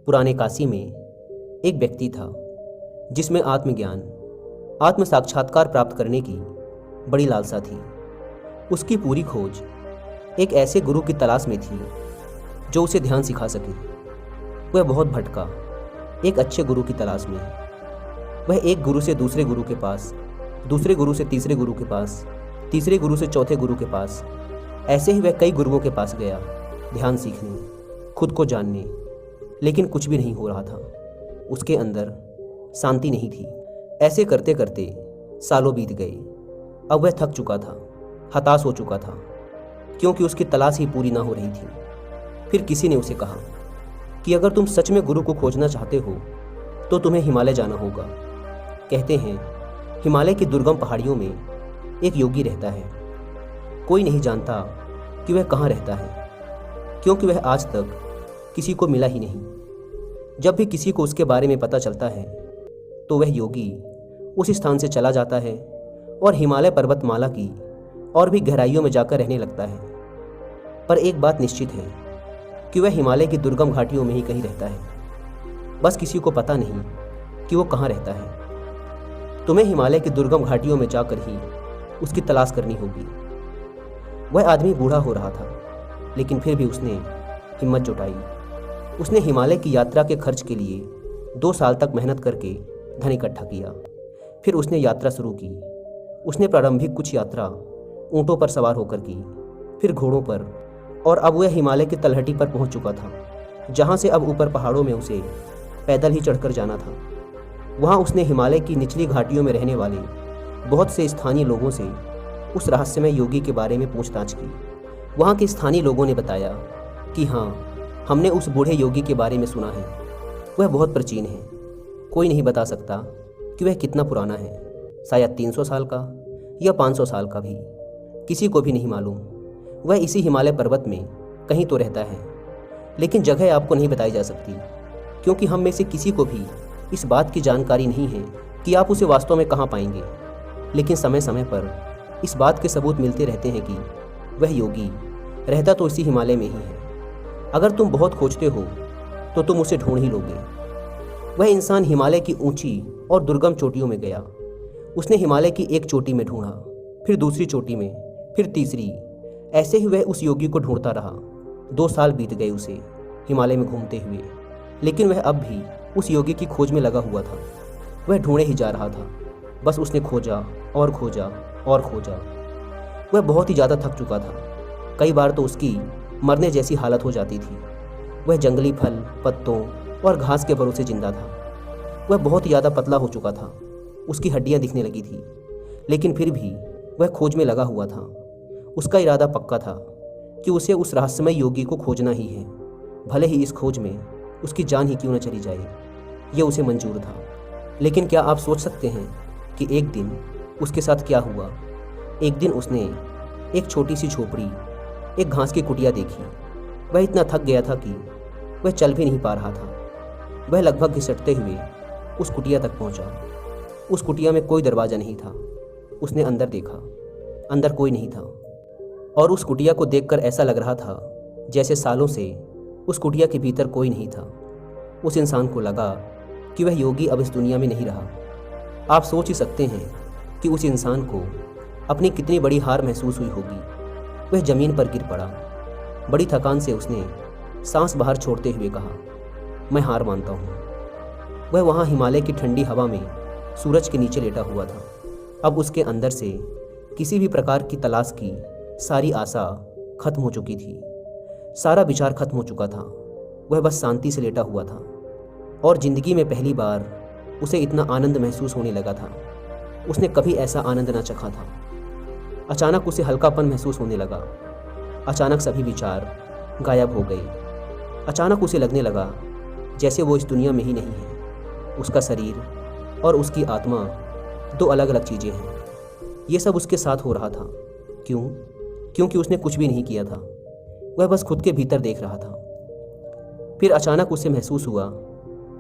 पुराने काशी में एक व्यक्ति था जिसमें आत्मज्ञान, आत्म साक्षात्कार प्राप्त करने की बड़ी लालसा थी। उसकी पूरी खोज एक ऐसे गुरु की तलाश में थी जो उसे ध्यान सिखा सके। वह बहुत भटका एक अच्छे गुरु की तलाश में। वह एक गुरु से दूसरे गुरु के पास, दूसरे गुरु से तीसरे गुरु के पास, तीसरे गुरु से चौथे गुरु के पास, ऐसे ही वह कई गुरुओं के पास गया ध्यान सीखने, खुद को जानने, लेकिन कुछ भी नहीं हो रहा था। उसके अंदर शांति नहीं थी। ऐसे करते करते सालों बीत गए। अब वह थक चुका था, हताश हो चुका था, क्योंकि उसकी तलाश ही पूरी ना हो रही थी। फिर किसी ने उसे कहा कि अगर तुम सच में गुरु को खोजना चाहते हो तो तुम्हें हिमालय जाना होगा। कहते हैं हिमालय की दुर्गम पहाड़ियों में एक योगी रहता है। कोई नहीं जानता कि वह कहाँ रहता है, क्योंकि वह आज तक किसी को मिला ही नहीं। जब भी किसी को उसके बारे में पता चलता है तो वह योगी उस स्थान से चला जाता है और हिमालय पर्वतमाला की और भी गहराइयों में जाकर रहने लगता है। पर एक बात निश्चित है कि वह हिमालय की दुर्गम घाटियों में ही कहीं रहता है। बस किसी को पता नहीं कि वो कहाँ रहता है। तुम्हें हिमालय की दुर्गम घाटियों में जाकर ही उसकी तलाश करनी होगी। वह आदमी बूढ़ा हो रहा था, लेकिन फिर भी उसने हिम्मत जुटाई। उसने हिमालय की यात्रा के खर्च के लिए 2 साल तक मेहनत करके धन इकट्ठा किया। फिर उसने यात्रा शुरू की। उसने प्रारंभिक कुछ यात्रा ऊँटों पर सवार होकर की, फिर घोड़ों पर, और अब वह हिमालय की तलहटी पर पहुंच चुका था, जहां से अब ऊपर पहाड़ों में उसे पैदल ही चढ़कर जाना था। वहां उसने हिमालय की निचली घाटियों में रहने वाले बहुत से स्थानीय लोगों से उस रहस्यमय योगी के बारे में पूछताछ की। वहां के स्थानीय लोगों ने बताया कि हाँ, हमने उस बूढ़े योगी के बारे में सुना है। वह बहुत प्राचीन है। कोई नहीं बता सकता कि वह कितना पुराना है, शायद 300 साल का या 500 साल का भी, किसी को भी नहीं मालूम। वह इसी हिमालय पर्वत में कहीं तो रहता है, लेकिन जगह आपको नहीं बताई जा सकती, क्योंकि हम में से किसी को भी इस बात की जानकारी नहीं है कि आप उसे वास्तव में कहाँ पाएंगे। लेकिन समय समय पर इस बात के सबूत मिलते रहते हैं कि वह योगी रहता तो इसी हिमालय में ही है। अगर तुम बहुत खोजते हो तो तुम उसे ढूंढ ही लोगे। वह इंसान हिमालय की ऊंची और दुर्गम चोटियों में गया। उसने हिमालय की एक चोटी में ढूंढा, फिर दूसरी चोटी में, फिर तीसरी। ऐसे ही वह उस योगी को ढूंढता रहा। 2 साल बीत गए उसे हिमालय में घूमते हुए, लेकिन वह अब भी उस योगी की खोज में लगा हुआ था। वह ढूंढे ही जा रहा था। बस उसने खोजा और खोजा और खोजा। वह बहुत ही ज़्यादा थक चुका था। कई बार तो उसकी मरने जैसी हालत हो जाती थी। वह जंगली फल, पत्तों और घास के भरोसे जिंदा था। वह बहुत ही ज़्यादा पतला हो चुका था। उसकी हड्डियां दिखने लगी थी, लेकिन फिर भी वह खोज में लगा हुआ था। उसका इरादा पक्का था कि उसे उस रहस्यमय योगी को खोजना ही है, भले ही इस खोज में उसकी जान ही क्यों न चली जाए। यह उसे मंजूर था। लेकिन क्या आप सोच सकते हैं कि एक दिन उसके साथ क्या हुआ? एक दिन उसने एक छोटी सी झोपड़ी, एक घास की कुटिया देखी। वह इतना थक गया था कि वह चल भी नहीं पा रहा था। वह लगभग घिसटते हुए उस कुटिया तक पहुंचा। उस कुटिया में कोई दरवाज़ा नहीं था। उसने अंदर देखा, अंदर कोई नहीं था, और उस कुटिया को देखकर ऐसा लग रहा था जैसे सालों से उस कुटिया के भीतर कोई नहीं था। उस इंसान को लगा कि वह योगी अब इस दुनिया में नहीं रहा। आप सोच ही सकते हैं कि उस इंसान को अपनी कितनी बड़ी हार महसूस हुई होगी। वह ज़मीन पर गिर पड़ा। बड़ी थकान से उसने सांस बाहर छोड़ते हुए कहा, मैं हार मानता हूँ। वह वहाँ हिमालय की ठंडी हवा में सूरज के नीचे लेटा हुआ था। अब उसके अंदर से किसी भी प्रकार की तलाश की सारी आशा खत्म हो चुकी थी। सारा विचार खत्म हो चुका था। वह बस शांति से लेटा हुआ था, और ज़िंदगी में पहली बार उसे इतना आनंद महसूस होने लगा था। उसने कभी ऐसा आनंद ना चखा था। अचानक उसे हल्कापन महसूस होने लगा। अचानक सभी विचार गायब हो गए। अचानक उसे लगने लगा जैसे वो इस दुनिया में ही नहीं है। उसका शरीर और उसकी आत्मा 2 अलग अलग चीज़ें हैं। ये सब उसके साथ हो रहा था। क्यों? क्योंकि उसने कुछ भी नहीं किया था। वह बस खुद के भीतर देख रहा था। फिर अचानक उसे महसूस हुआ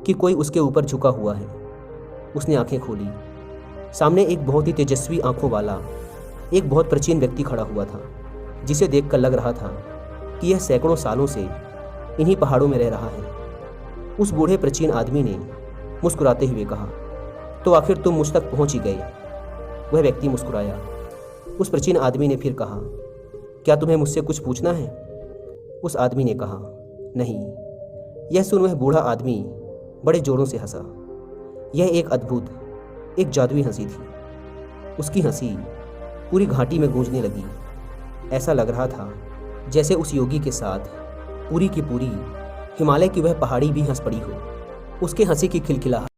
कि कोई उसके ऊपर झुका हुआ है। उसने आंखें खोली। सामने एक बहुत ही तेजस्वी आंखों वाला एक बहुत प्राचीन व्यक्ति खड़ा हुआ था, जिसे देखकर लग रहा था कि यह सैकड़ों सालों से इन्हीं पहाड़ों में रह रहा है। उस बूढ़े प्राचीन आदमी ने मुस्कुराते हुए कहा, तो आखिर तुम मुझ तक पहुंच ही गए। वह व्यक्ति मुस्कुराया। उस प्राचीन आदमी ने फिर कहा, क्या तुम्हें मुझसे कुछ पूछना है? उस आदमी ने कहा, नहीं। यह सुन वह बूढ़ा आदमी बड़े जोरों से हंसा। यह एक अद्भुत, एक जादुई हंसी थी। उसकी हंसी पूरी घाटी में गूंजने लगी। ऐसा लग रहा था जैसे उस योगी के साथ पूरी की पूरी हिमालय की वह पहाड़ी भी हंस पड़ी हो। उसके हंसी की खिलखिलाहट